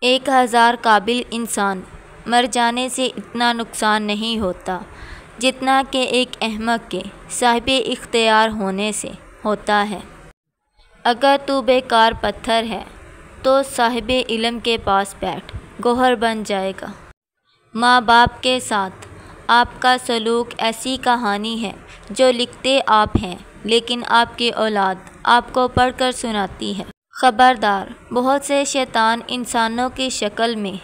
1000 قابل انسان مر جانے سے اتنا نقصان نہیں ہوتا جتنا کہ ایک احمق کے صاحب اختیار ہونے سے ہوتا ہے۔ اگر تو بیکار پتھر ہے تو صاحب علم کے پاس بیٹھ، گوہر بن جائے گا۔ ماں باپ کے ساتھ آپ کا سلوک ایسی کہانی ہے جو لکھتے آپ ہیں لیکن آپ کی اولاد آپ کو پڑھ کر سناتی ہے۔ خبردار، بہت سے شیطان انسانوں کی شکل میں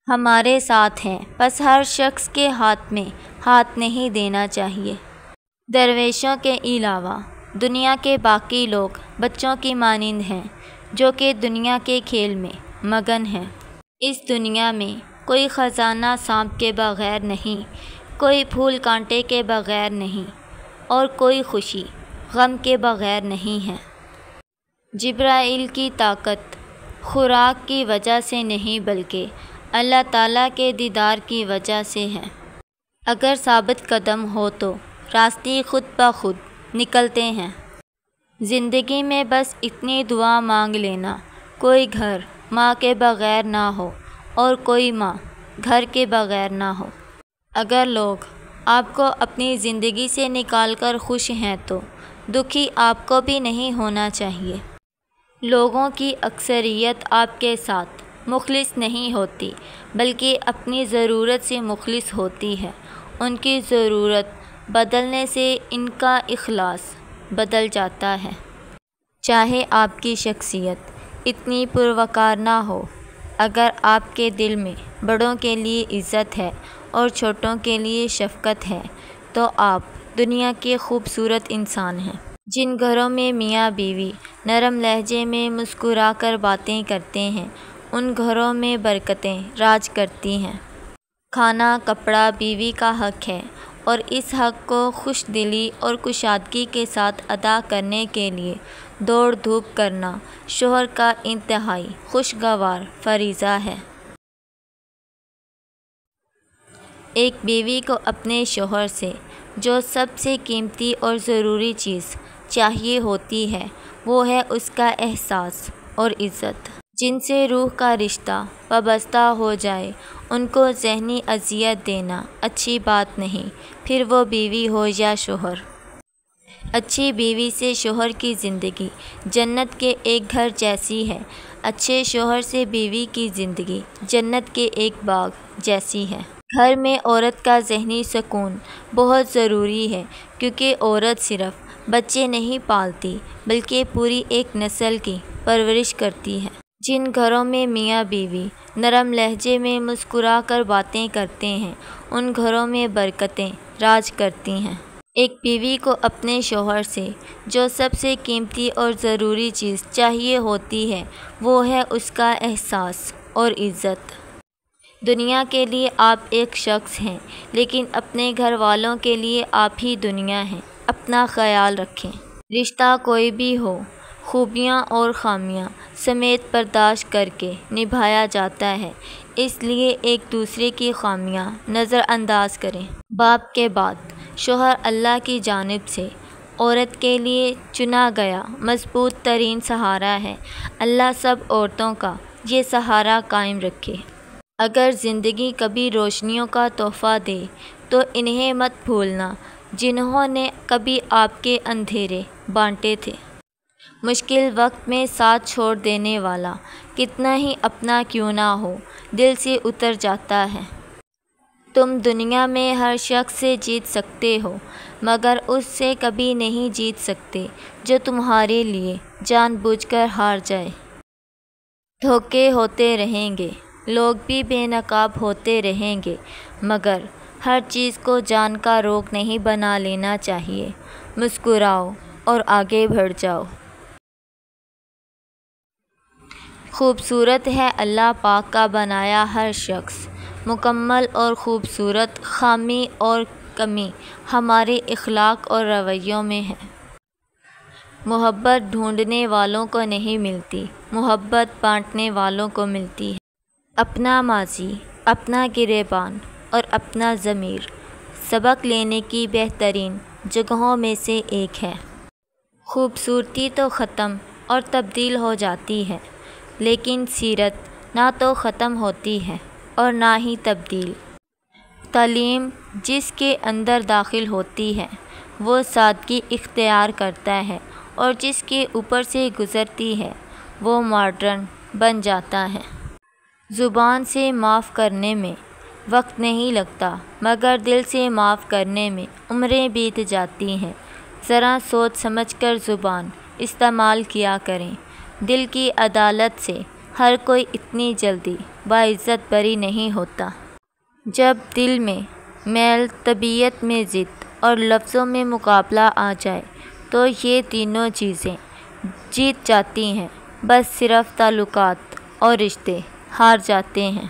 ہمارے ساتھ ہیں، بس ہر شخص کے ہاتھ میں ہاتھ نہیں دینا چاہیے۔ درویشوں کے علاوہ دنیا کے باقی لوگ بچوں کی مانند ہیں جو کہ دنیا کے کھیل میں مگن ہیں۔ اس دنیا میں کوئی خزانہ سانپ کے بغیر نہیں، کوئی پھول کانٹے کے بغیر نہیں، اور کوئی خوشی غم کے بغیر نہیں ہے۔ جبرائیل کی طاقت خوراک کی وجہ سے نہیں بلکہ اللہ تعالیٰ کے دیدار کی وجہ سے ہے۔ اگر ثابت قدم ہو تو راستے خود بخود نکلتے ہیں۔ زندگی میں بس اتنی دعا مانگ لینا، کوئی گھر ماں کے بغیر نہ ہو اور کوئی ماں گھر کے بغیر نہ ہو۔ اگر لوگ آپ کو اپنی زندگی سے نکال کر خوش ہیں تو دکھی آپ کو بھی نہیں ہونا چاہیے۔ لوگوں کی اکثریت آپ کے ساتھ مخلص نہیں ہوتی بلکہ اپنی ضرورت سے مخلص ہوتی ہے۔ ان کی ضرورت بدلنے سے ان کا اخلاص بدل جاتا ہے۔ چاہے آپ کی شخصیت اتنی پروقار نہ ہو، اگر آپ کے دل میں بڑوں کے لیے عزت ہے اور چھوٹوں کے لیے شفقت ہے تو آپ دنیا کے خوبصورت انسان ہیں۔ جن گھروں میں میاں بیوی نرم لہجے میں مسکرا کر باتیں کرتے ہیں، ان گھروں میں برکتیں راج کرتی ہیں۔ کھانا کپڑا بیوی کا حق ہے اور اس حق کو خوش دلی اور کشادگی کے ساتھ ادا کرنے کے لیے دوڑ دھوپ کرنا شوہر کا انتہائی خوشگوار فریضہ ہے۔ ایک بیوی کو اپنے شوہر سے جو سب سے قیمتی اور ضروری چیز چاہیے ہوتی ہے وہ ہے اس کا احساس اور عزت۔ جن سے روح کا رشتہ وابستہ ہو جائے ان کو ذہنی اذیت دینا اچھی بات نہیں، پھر وہ بیوی ہو یا شوہر۔ اچھی بیوی سے شوہر کی زندگی جنت کے ایک گھر جیسی ہے، اچھے شوہر سے بیوی کی زندگی جنت کے ایک باغ جیسی ہے۔ گھر میں عورت کا ذہنی سکون بہت ضروری ہے کیونکہ عورت صرف بچے نہیں پالتی بلکہ پوری ایک نسل کی پرورش کرتی ہے۔ جن گھروں میں میاں بیوی نرم لہجے میں مسکرا کر باتیں کرتے ہیں، ان گھروں میں برکتیں راج کرتی ہیں۔ ایک بیوی کو اپنے شوہر سے جو سب سے قیمتی اور ضروری چیز چاہیے ہوتی ہے وہ ہے اس کا احساس اور عزت۔ دنیا کے لیے آپ ایک شخص ہیں لیکن اپنے گھر والوں کے لیے آپ ہی دنیا ہیں۔ اپنا خیال رکھیں۔ رشتہ کوئی بھی ہو، خوبیاں اور خامیاں سمیت برداشت کر کے نبھایا جاتا ہے، اس لیے ایک دوسرے کی خامیاں نظر انداز کریں۔ باپ کے بعد شوہر اللہ کی جانب سے عورت کے لیے چنا گیا مضبوط ترین سہارا ہے۔ اللہ سب عورتوں کا یہ سہارا قائم رکھے۔ اگر زندگی کبھی روشنیوں کا تحفہ دے تو انہیں مت بھولنا جنہوں نے کبھی آپ کے اندھیرے بانٹے تھے۔ مشکل وقت میں ساتھ چھوڑ دینے والا کتنا ہی اپنا کیوں نہ ہو دل سے اتر جاتا ہے۔ تم دنیا میں ہر شخص سے جیت سکتے ہو مگر اس سے کبھی نہیں جیت سکتے جو تمہارے لیے جان بوجھ کر ہار جائے۔ دھوکے ہوتے رہیں گے، لوگ بھی بے نقاب ہوتے رہیں گے مگر ہر چیز کو جان کا روگ نہیں بنا لینا چاہیے۔ مسکراؤ اور آگے بڑھ جاؤ۔ خوبصورت ہے اللہ پاک کا بنایا ہر شخص، مکمل اور خوبصورت خامی اور کمی ہمارے اخلاق اور رویوں میں ہے۔ محبت ڈھونڈنے والوں کو نہیں ملتی، محبت بانٹنے والوں کو ملتی ہے۔ اپنا ماضی، اپنا گریبان اور اپنا ضمیر سبق لینے کی بہترین جگہوں میں سے ایک ہے۔ خوبصورتی تو ختم اور تبدیل ہو جاتی ہے لیکن سیرت نہ تو ختم ہوتی ہے اور نہ ہی تبدیل۔ تعلیم جس کے اندر داخل ہوتی ہے وہ سادگی اختیار کرتا ہے، اور جس کے اوپر سے گزرتی ہے وہ ماڈرن بن جاتا ہے۔ زبان سے معاف کرنے میں وقت نہیں لگتا، مگر دل سے معاف کرنے میں عمریں بیت جاتی ہیں۔ ذرا سوچ سمجھ کر زبان استعمال کیا کریں۔ دل کی عدالت سے ہر کوئی اتنی جلدی باعزت بری نہیں ہوتا۔ جب دل میں میل، طبیعت میں ضد اور لفظوں میں مقابلہ آ جائے تو یہ تینوں چیزیں جیت جاتی ہیں، بس صرف تعلقات اور رشتے ہار جاتے ہیں۔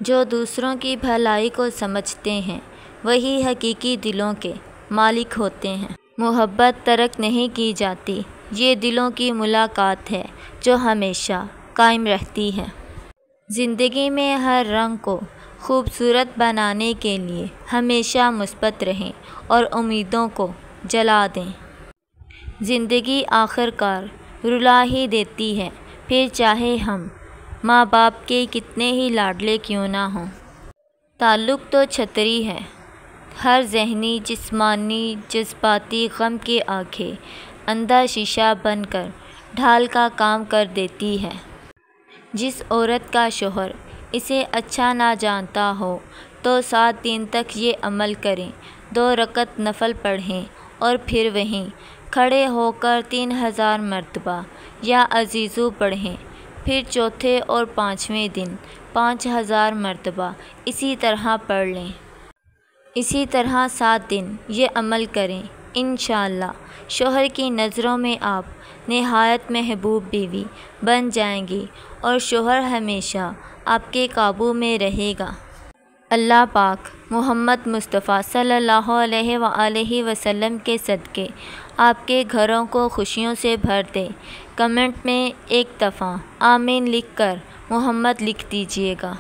جو دوسروں کی بھلائی کو سمجھتے ہیں وہی حقیقی دلوں کے مالک ہوتے ہیں۔ محبت ترک نہیں کی جاتی، یہ دلوں کی ملاقات ہے جو ہمیشہ قائم رہتی ہے۔ زندگی میں ہر رنگ کو خوبصورت بنانے کے لیے ہمیشہ مثبت رہیں اور امیدوں کو جلا دیں۔ زندگی آخر کار رلا ہی دیتی ہے، پھر چاہے ہم ماں باپ کے کتنے ہی لاڈلے کیوں نہ ہوں۔ تعلق تو چھتری ہے، ہر ذہنی، جسمانی، جذباتی غم کی آنکھیں اندھا شیشہ بن کر ڈھال کا کام کر دیتی ہے۔ جس عورت کا شوہر اسے اچھا نہ جانتا ہو تو 7 دن تک یہ عمل کریں، 2 رکعت نفل پڑھیں اور پھر وہیں کھڑے ہو کر 3000 مرتبہ یا عزیزو پڑھیں، پھر چوتھے اور 5ویں دن 5000 مرتبہ اسی طرح پڑھ لیں۔ اسی طرح 7 دن یہ عمل کریں، انشاءاللہ شوہر کی نظروں میں آپ نہایت محبوب بیوی بن جائیں گی اور شوہر ہمیشہ آپ کے قابو میں رہے گا۔ اللہ پاک محمد مصطفیٰ صلی اللہ علیہ وآلہ وسلم کے صدقے آپ کے گھروں کو خوشیوں سے بھر دے۔ کمنٹ میں ایک دفعہ آمین لکھ کر محمد لکھ دیجیے گا۔